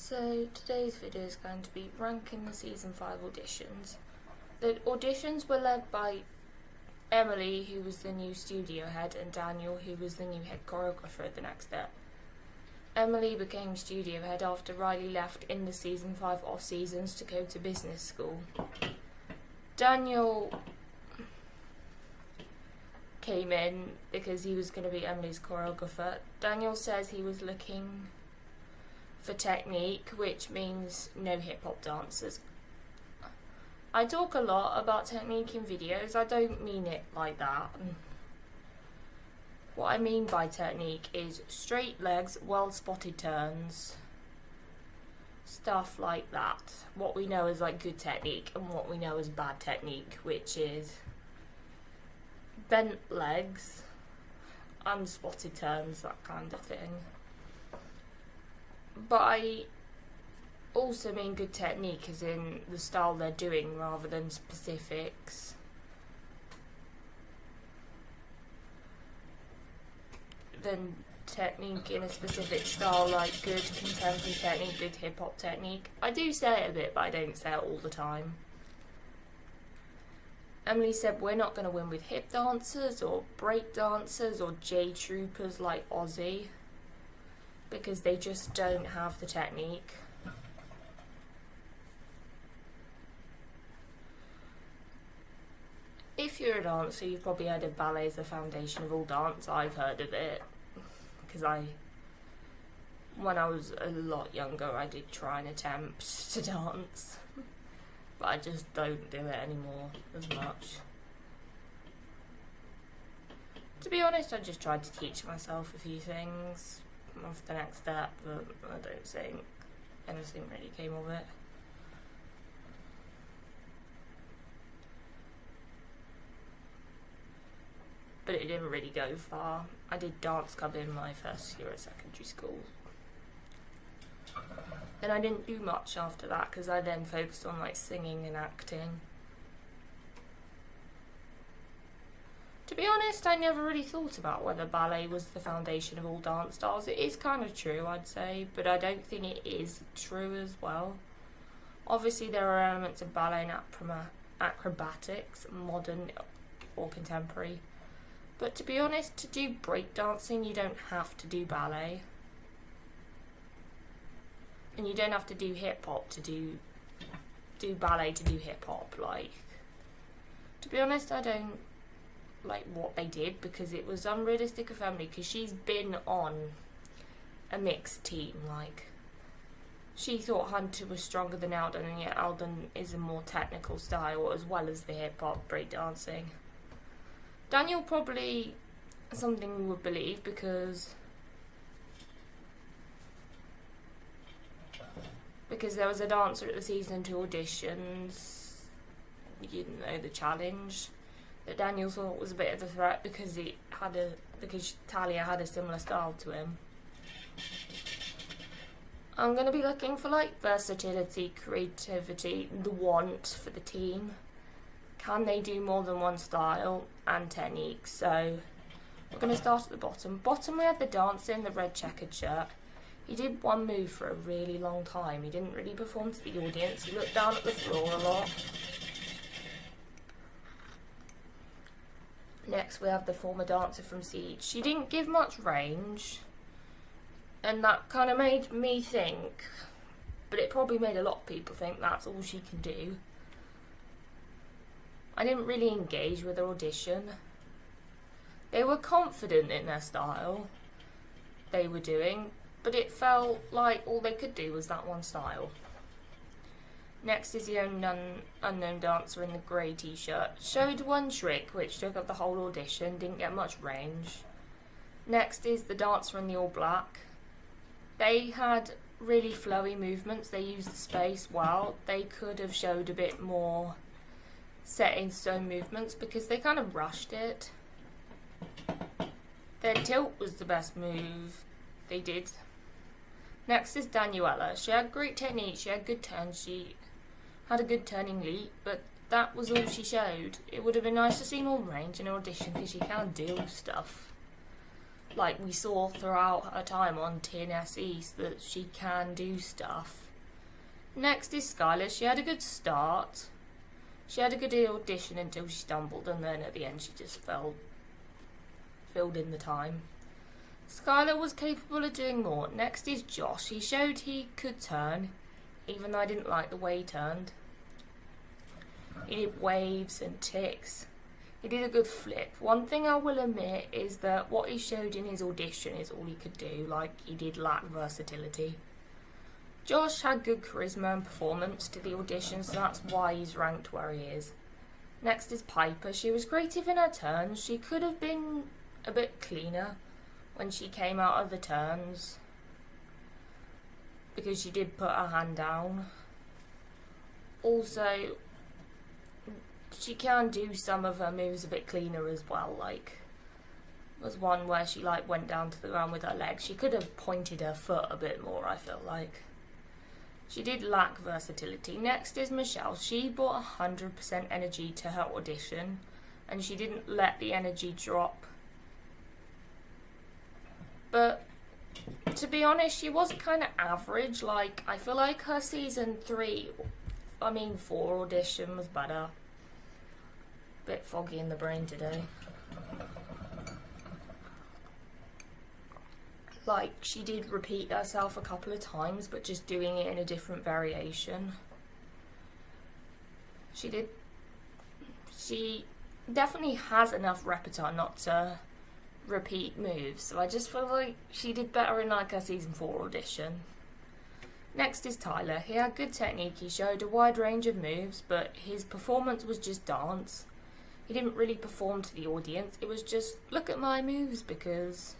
So today's video is going to be ranking the season 5 auditions. The auditions were led by Emily, who was the new studio head, and Daniel, who was the new head choreographer at the next step. Emily became studio head after Riley left in the season 5 off seasons to go to business school. Daniel came in because he was going to be Emily's choreographer. Daniel says he was looking for technique, which means no hip-hop dancers. I talk a lot about technique in videos. I don't mean it like that. What I mean by technique is straight legs, well-spotted turns, stuff like that. What we know is like good technique and what we know is bad technique, which is bent legs, unspotted turns, that kind of thing. But I also mean good technique as in the style they're doing rather than specifics. Than technique in a specific style, like good contemporary technique, good hip-hop technique. I do say it a bit, but I don't say it all the time. Emily said we're not going to win with hip dancers or break dancers or J-troopers like Ozzy, because they just don't have the technique. If you're a dancer, you've probably heard of ballet as the foundation of all dance. I've heard of it because when I was a lot younger, I did try and attempt to dance, but I just don't do it anymore as much. To be honest, I just tried to teach myself a few things off the next step, but I don't think anything really came of it. But it didn't really go far. I did dance club in my first year at secondary school. Then I didn't do much after that because I then focused on like singing and acting. To be honest, I never really thought about whether ballet was the foundation of all dance styles. It is kind of true, I'd say, but I don't think it is true as well. Obviously, there are elements of ballet and acrobatics, modern or contemporary. But to be honest, to do breakdancing, you don't have to do ballet. And you don't have to do hip-hop to do ballet to do hip-hop. Like, to be honest, I don't like what they did because it was unrealistic of Emily, because she's been on a mixed team. Like, she thought Hunter was stronger than Alden, and yet Alden is a more technical style as well as the hip-hop breakdancing. Daniel probably something we would believe because there was a dancer at the season 2 auditions, you know, the challenge, that Daniel thought was a bit of a threat because Talia had a similar style to him. I'm going to be looking for like versatility, creativity, the want for the team. Can they do more than one style and technique? So we're going to start at the bottom. Bottom we had the dancer in the red checkered shirt. He did one move for a really long time. He didn't really perform to the audience. He looked down at the floor a lot. Next we have the former dancer from Siege. She didn't give much range, and that kind of made me think, but it probably made a lot of people think that's all she can do. I didn't really engage with her audition. They were confident in their style they were doing, but it felt like all they could do was that one style. Next is the unknown dancer in the grey t-shirt. Showed one trick which took up the whole audition, didn't get much range. Next is the dancer in the all black. They had really flowy movements, they used the space well. They could have showed a bit more set in stone movements because they kind of rushed it. Their tilt was the best move they did. Next is Daniela. She had great technique, she had good turns, she had a good turning leap, but that was all she showed. It would have been nice to see more range in her audition because she can do stuff. like we saw throughout her time on TNS East, that she can do stuff. Next is Skyler. She had a good start. She had a good audition until she stumbled, and then at the end she just filled in the time. Skyler was capable of doing more. Next is Josh. He showed he could turn, even though I didn't like the way he turned. He did waves and ticks. He did a good flip. One thing I will admit is that what he showed in his audition is all he could do, like he did lack versatility. Josh had good charisma and performance to the audition, so that's why he's ranked where he is. Next is Piper. She was creative in her turns. She could have been a bit cleaner when she came out of the turns, because she did put her hand down. Also, she can do some of her moves a bit cleaner as well. Like, there was one where she went down to the ground with her legs. She could have pointed her foot a bit more, I feel like. She did lack versatility. Next is Michelle. She brought 100% energy to her audition, and she didn't let the energy drop. But to be honest, she was kind of average. Like, I feel like her season 4 audition was better. Bit foggy in the brain today. Like, she did repeat herself a couple of times, but just doing it in a different variation. She definitely has enough repertoire not to repeat moves, so I just feel like she did better in her season 4 audition. Next is Tyler. He had good technique. He showed a wide range of moves, but his performance was just dance. He didn't really perform to the audience. It was just, look at my moves, because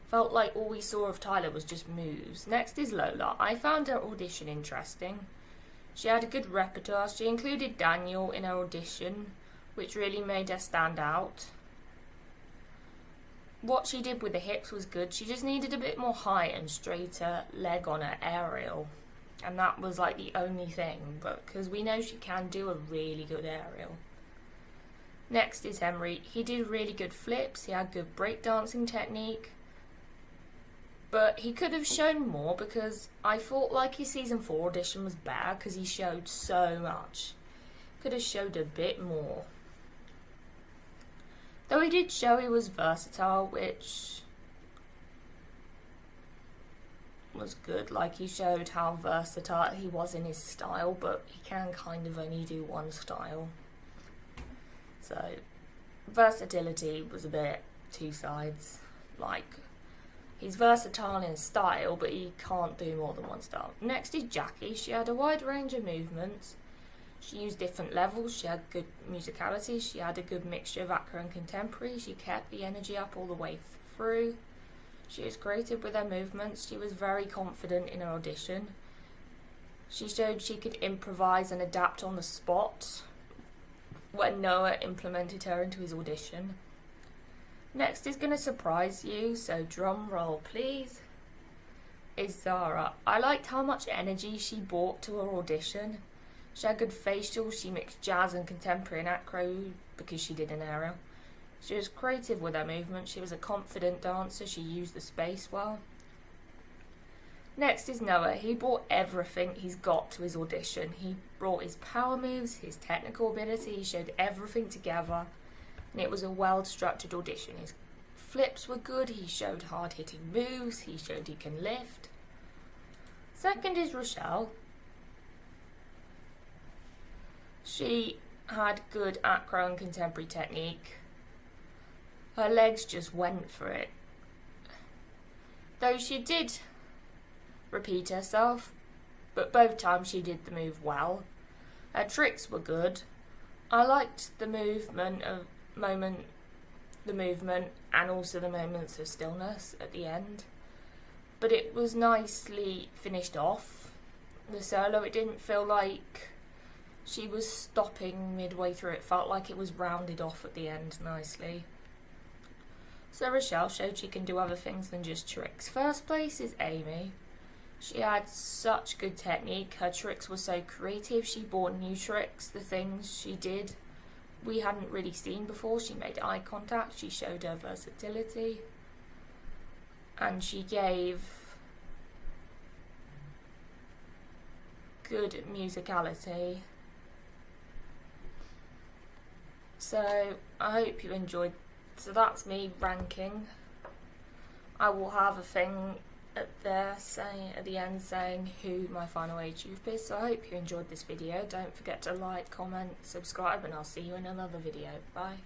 felt like all we saw of Tyler was just moves. Next is Lola. I found her audition interesting. She had a good repertoire. She included Daniel in her audition, which really made her stand out. What she did with the hips was good. She just needed a bit more height and straighter leg on her aerial. And that was like the only thing, but because we know she can do a really good aerial. Next is Henry. He did really good flips. He had good breakdancing technique. But he could have shown more, because I thought like his season 4 audition was bad because he showed so much. Could have showed a bit more. Though he did show he was versatile, which was good. Like, he showed how versatile he was in his style, but he can kind of only do one style. So, versatility was a bit two sides. Like, he's versatile in style, but he can't do more than one style. Next is Jackie. She had a wide range of movements. She used different levels. She had good musicality. She had a good mixture of acro and contemporary. She kept the energy up all the way through. She was creative with her movements. She was very confident in her audition. She showed she could improvise and adapt on the spot when Noah implemented her into his audition. Next is going to surprise you, so drum roll please, is Zara. I liked how much energy she brought to her audition. She had good facials. She mixed jazz and contemporary and acro because she did an aerial. She was creative with her movement. She was a confident dancer. She used the space well. Next is Noah. He brought everything he's got to his audition. He brought his power moves, his technical ability. He showed everything together, and it was a well-structured audition. His flips were good. He showed hard-hitting moves. He showed he can lift. Second is Rochelle. She had good acro and contemporary technique. Her legs just went for it. Though she did repeat herself, but both times she did the move well. Her tricks were good. I liked the movement and also the moments of stillness at the end. But it was nicely finished off. The solo, it didn't feel like she was stopping midway through. It felt like it was rounded off at the end nicely. So Rochelle showed she can do other things than just tricks. First place is Amy. She had such good technique. Her tricks were so creative. She brought new tricks. The things she did we hadn't really seen before. She made eye contact. She showed her versatility. and she gave good musicality. So I hope you enjoyed. So that's me ranking. I will have a thing at the end saying who my final age group is. So I hope you enjoyed this video. Don't forget to like, comment, subscribe, and I'll see you in another video. Bye.